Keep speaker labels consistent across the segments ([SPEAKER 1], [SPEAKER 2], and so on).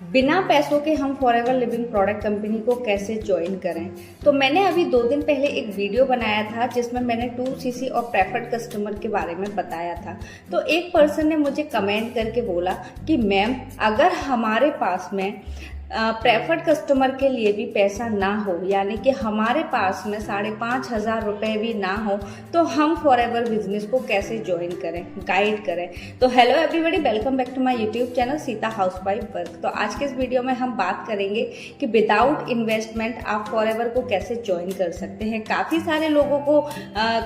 [SPEAKER 1] बिना पैसों के हम फॉरएवर लिविंग प्रोडक्ट कंपनी को कैसे ज्वाइन करें। तो मैंने अभी 2 दिन पहले एक वीडियो बनाया था जिसमें मैंने 2cc और प्रेफर्ड कस्टमर के बारे में बताया था। तो एक पर्सन ने मुझे कमेंट करके बोला कि मैम, अगर हमारे पास में प्रेफर्ड कस्टमर के लिए भी पैसा ना हो, यानी कि हमारे पास में 5,500 रुपये भी ना हो, तो हम फॉरएवर बिजनेस को कैसे ज्वाइन करें, गाइड करें। तो hello everybody, welcome back to my YouTube channel Sita housewife work. तो आज के इस वीडियो में हम बात करेंगे कि विदाउट इन्वेस्टमेंट आप फॉरएवर को कैसे ज्वाइन कर सकते हैं। काफ़ी सारे लोगों को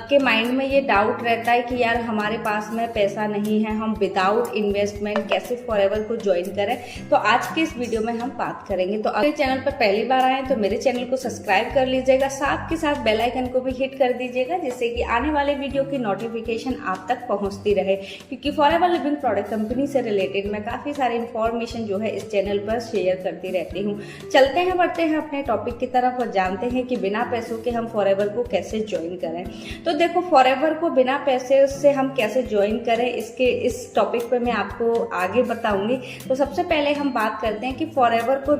[SPEAKER 1] के माइंड में ये डाउट रहता है कि यार हमारे पास में पैसा नहीं है, हम विदाउट इन्वेस्टमेंट कैसे फॉरएवर को ज्वाइन करें। तो आज के इस वीडियो में हम बात करेंगे। तो अगर चैनल पर पहली बार आए तो मेरे चैनल को सब्सक्राइब कर लीजिएगा, साथ के साथ बेल आइकन को भी हिट कर दीजिएगा, जिससे कि आने वाले वीडियो की नोटिफिकेशन आप तक पहुंचती रहे। क्योंकि फॉरएवर लिविंग प्रोडक्ट कंपनी से रिलेटेड मैं काफी सारी इंफॉर्मेशन जो है इस चैनल पर शेयर करती रहती हूँ। चलते हैं, बढ़ते हैं अपने टॉपिक की तरफ और जानते हैं कि बिना पैसों के हम फॉरएवर को कैसे ज्वाइन करें। तो देखो, फॉरएवर को बिना पैसे से हम कैसे ज्वाइन करें, इस टॉपिक पर मैं आपको आगे बताऊंगी। तो सबसे पहले हम बात करते हैं कि फॉरएवर को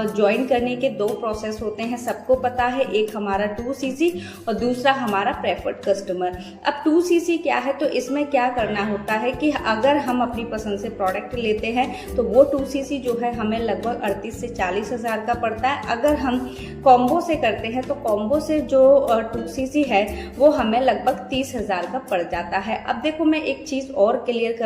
[SPEAKER 1] ज्वाइन करने के 2 प्रोसेस होते हैं, सबको पता है। एक हमारा 2cc और दूसरा हमारा प्रेफर्ड कस्टमर। अब 2cc क्या है, तो इसमें क्या करना होता है कि अगर हम अपनी पसंद से प्रोडक्ट लेते हैं तो वो 2cc जो है हमें लगभग 38 से 40 हज़ार का पड़ता है। अगर हम कॉम्बो से करते हैं तो कॉम्बो से जो 2cc है वो हमें लगभग 30 हज़ार का पड़ जाता है। अब देखो, मैं एक चीज़ और क्लियर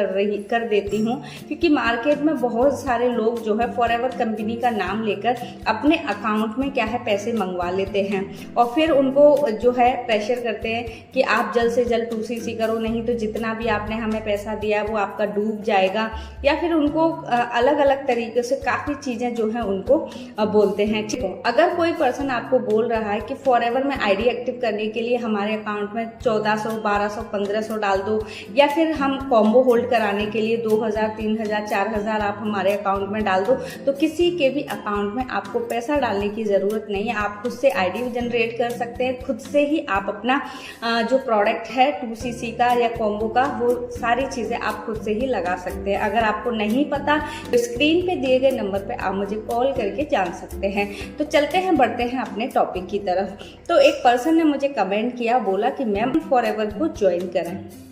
[SPEAKER 1] कर देती हूँ, क्योंकि मार्केट में बहुत सारे लोग जो है फॉरएवर कंपनी का नाम लेकर अपने अकाउंट में क्या है पैसे मंगवा लेते हैं और फिर उनको जो है प्रेशर करते हैं कि आप जल्द से जल्द 2cc करो, नहीं तो जितना भी आपने हमें पैसा दिया वो आपका डूब जाएगा। या फिर उनको अलग अलग तरीके से काफ़ी चीज़ें जो है उनको बोलते हैं। ठीक है, अगर कोई पर्सन आपको बोल रहा है कि फॉरएवर में आईडी एक्टिव करने के लिए हमारे अकाउंट में 1400, 1200, 1500 डाल दो, या फिर हम कॉम्बो होल्ड कराने के लिए 2000, 3000, 4000 आप हमारे अकाउंट में डाल दो, तो किसी के भी अकाउंट में आपको पैसा डालने की ज़रूरत नहीं है। आप खुद से आईडी जनरेट कर सकते हैं, खुद से ही आप अपना जो प्रोडक्ट है 2cc का या कॉम्बो का, वो सारी चीज़ें आप खुद से ही लगा सकते हैं। अगर आपको नहीं पता तो स्क्रीन पे दिए गए नंबर पे आप मुझे कॉल करके जान सकते हैं। तो चलते हैं, बढ़ते हैं अपने टॉपिक की तरफ। तो एक पर्सन ने मुझे कमेंट किया, बोला कि मैम फॉरएवर को ज्वाइन करें।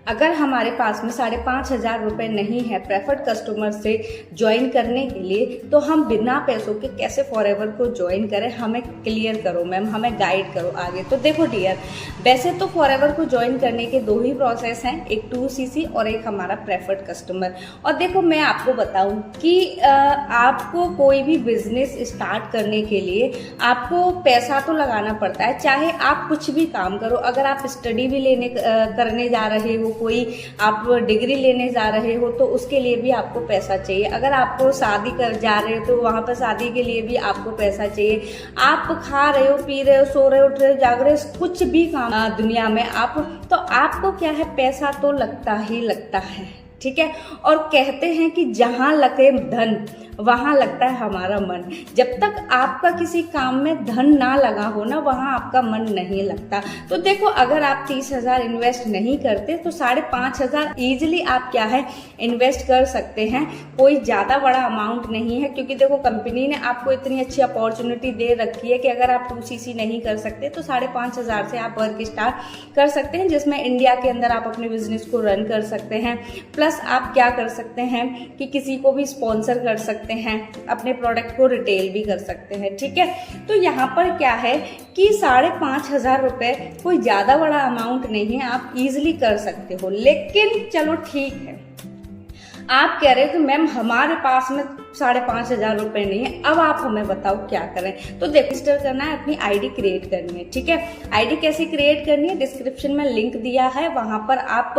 [SPEAKER 1] अगर हमारे पास में 5,500 रुपये नहीं है प्रेफर्ड कस्टमर से ज्वाइन करने के लिए, तो हम बिना पैसों के कैसे फॉरएवर को ज्वाइन करें, हमें क्लियर करो मैम, हमें गाइड करो आगे। तो देखो डियर, वैसे तो फॉरएवर को ज्वाइन करने के 2 ही प्रोसेस हैं, एक 2cc और एक हमारा प्रेफर्ड कस्टमर। और देखो, मैं आपको बताऊं कि आपको कोई भी बिजनेस स्टार्ट करने के लिए आपको पैसा तो लगाना पड़ता है, चाहे आप कुछ भी काम करो। अगर आप स्टडी भी करने जा रहे हो, कोई आप डिग्री लेने जा रहे हो, तो उसके लिए भी आपको पैसा चाहिए। अगर आपको शादी कर जा रहे हो तो वहाँ पर शादी के लिए भी आपको पैसा चाहिए। आप खा रहे हो, पी रहे हो, सो रहे हो, उठ रहे हो, जाग रहे हो, कुछ भी काम दुनिया में आप, तो आपको क्या है, पैसा तो लगता ही लगता है। ठीक है, और कहते हैं कि जहाँ लगे धन वहाँ लगता है हमारा मन। जब तक आपका किसी काम में धन ना लगा हो ना, वहाँ आपका मन नहीं लगता। तो देखो, अगर आप 30,000 इन्वेस्ट नहीं करते तो 5,500 ईजिली आप क्या है इन्वेस्ट कर सकते हैं। कोई ज़्यादा बड़ा अमाउंट नहीं है, क्योंकि देखो कंपनी ने आपको इतनी अच्छी अपॉर्चुनिटी दे रखी है कि अगर आप 2cc नहीं कर सकते तो 5,500 से आप वर्क स्टार्ट कर सकते हैं, जिसमें इंडिया के अंदर आप अपने बिजनेस को रन कर सकते हैं। प्लस आप क्या कर सकते हैं कि किसी को भी स्पॉन्सर कर सकते हैं, अपने प्रोडक्ट को रिटेल भी कर सकते हैं। ठीक है, तो यहाँ पर क्या है कि 5,500 रुपये कोई ज़्यादा बड़ा अमाउंट नहीं है, आप इजीली कर सकते हो। लेकिन चलो ठीक है, आप कह रहे हो कि मैम हमारे पास में 5,500 रुपये नहीं है, अब आप हमें बताओ क्या करें। तो देखो, रजिस्टर करना है, अपनी आईडी क्रिएट करनी है। ठीक है, आईडी कैसे क्रिएट करनी है, डिस्क्रिप्शन में लिंक दिया है, वहां पर आप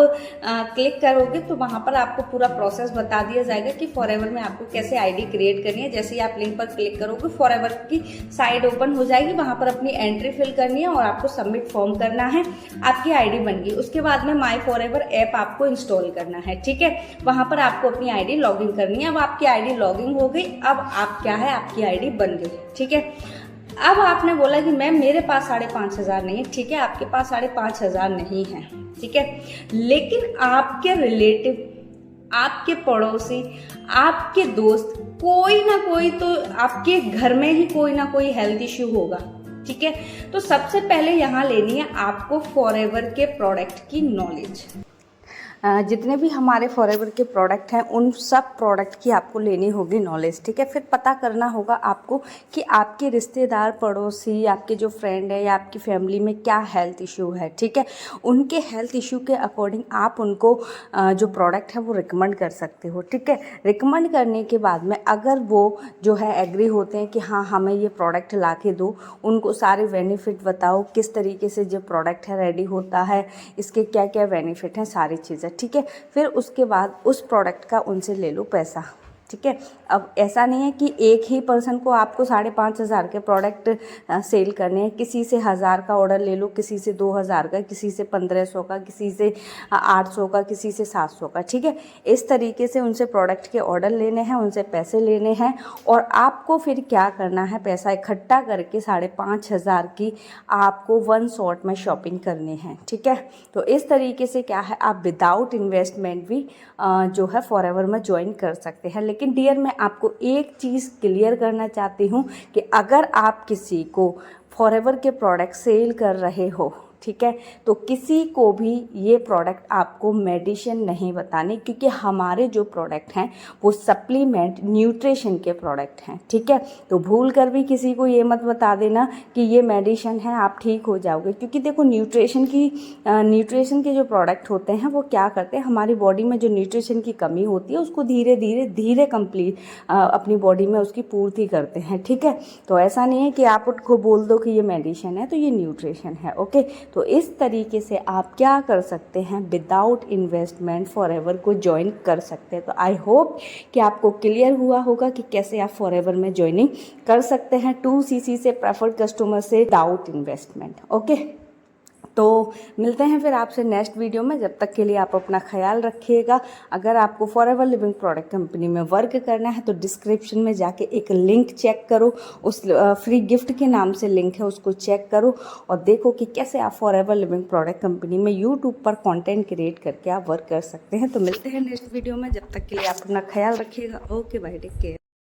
[SPEAKER 1] क्लिक करोगे तो वहां पर आपको पूरा प्रोसेस बता दिया जाएगा कि फॉरएवर में आपको कैसे आईडी क्रिएट करनी है। जैसे ही आप लिंक पर क्लिक करोगे, फॉरएवर की साइड ओपन हो जाएगी, वहां पर अपनी एंट्री फिल करनी है और आपको सबमिट फॉर्म करना है। आपकी आईडी बन गई, उसके बाद में माई फॉरएवर ऐप आपको इंस्टॉल करना है। ठीक है, वहां पर आपको अपनी आईडी लॉगिन करनी है। अब आपकी आईडी लॉगिन हो गई, अब आप क्या है, आपकी आईडी बन गई। ठीक है, अब आपने बोला कि मैम मेरे पास 5,500 नहीं है। ठीक है, आपके पास 5,500 नहीं है, ठीक है, लेकिन आपके रिलेटिव आपके पड़ोसी, आपके दोस्त, कोई ना कोई तो आपके घर में ही कोई ना कोई हेल्थ इश्यू होगा। ठीक है, तो सबसे पहले यहाँ लेनी है आपको फॉरएवर के प्रोडक्ट की नॉलेज। जितने भी हमारे फॉरएवर के प्रोडक्ट हैं उन सब प्रोडक्ट की आपको लेनी होगी नॉलेज। ठीक है, फिर पता करना होगा आपको कि आपके रिश्तेदार, पड़ोसी, आपके जो फ्रेंड है या आपकी फैमिली में क्या हेल्थ इशू है। ठीक है, उनके हेल्थ इशू के अकॉर्डिंग आप उनको जो प्रोडक्ट है वो रिकमेंड कर सकते हो। ठीक है, रिकमेंड करने के बाद में अगर वो जो है एग्री होते हैं कि हाँ हमें ये प्रोडक्ट ला के दो, उनको सारे बेनिफिट बताओ, किस तरीके से जो प्रोडक्ट है रेडी होता है, इसके क्या क्या बेनिफिट हैं, सारी चीज़ें। ठीक है, फिर उसके बाद उस प्रोडक्ट का उनसे ले लो पैसा। ठीक है, अब ऐसा नहीं है कि एक ही पर्सन को आपको 5,500 के प्रोडक्ट सेल करने हैं। किसी से 1000 का ऑर्डर ले लो, किसी से 2000 का, किसी से 1500 का, किसी से 800 का, किसी से 700 का। ठीक है, इस तरीके से उनसे प्रोडक्ट के ऑर्डर लेने हैं, उनसे पैसे लेने हैं और आपको फिर क्या करना है, पैसा इकट्ठा करके 5,500 की आपको वन शॉट में शॉपिंग करनी है। ठीक है, तो इस तरीके से क्या है, आप विदाउट इन्वेस्टमेंट भी जो है फॉरएवर में ज्वाइन कर सकते हैं। लेकिन डियर मैं आपको एक चीज़ क्लियर करना चाहती हूँ कि अगर आप किसी को फॉरएवर के प्रोडक्ट सेल कर रहे हो, ठीक है, तो किसी को भी ये प्रोडक्ट आपको मेडिसिन नहीं बताने, क्योंकि हमारे जो प्रोडक्ट हैं वो सप्लीमेंट न्यूट्रिशन के प्रोडक्ट हैं। ठीक है, तो भूल कर भी किसी को ये मत बता देना कि ये मेडिसिन है आप ठीक हो जाओगे, क्योंकि देखो न्यूट्रिशन के जो प्रोडक्ट होते हैं वो क्या करते हैं, हमारी बॉडी में जो न्यूट्रिशन की कमी होती है उसको धीरे धीरे कंप्लीट अपनी बॉडी में उसकी पूर्ति करते हैं। ठीक है, तो ऐसा नहीं है कि आप उसको बोल दो कि ये मेडिसिन है तो ये न्यूट्रिशन है। ओके, तो इस तरीके से आप क्या कर सकते हैं, विदाउट इन्वेस्टमेंट फॉरएवर को ज्वाइन कर सकते हैं। तो आई होप कि आपको क्लियर हुआ होगा कि कैसे आप फॉरएवर में ज्वाइनिंग कर सकते हैं 2cc से, प्रेफर्ड कस्टमर से, विदाउट इन्वेस्टमेंट। ओके, तो मिलते हैं फिर आपसे नेक्स्ट वीडियो में। जब तक के लिए आप अपना ख्याल रखिएगा। अगर आपको फॉरएवर लिविंग प्रोडक्ट कंपनी में वर्क करना है तो डिस्क्रिप्शन में जाके एक लिंक चेक करो, उस फ्री गिफ्ट के नाम से लिंक है, उसको चेक करो और देखो कि कैसे आप फॉरएवर लिविंग प्रोडक्ट कंपनी में यूट्यूब पर कॉन्टेंट क्रिएट करके आप वर्क कर सकते हैं। तो मिलते हैं नेक्स्ट वीडियो में, जब तक के लिए आप अपना ख्याल रखिएगा। Okay bye, take care.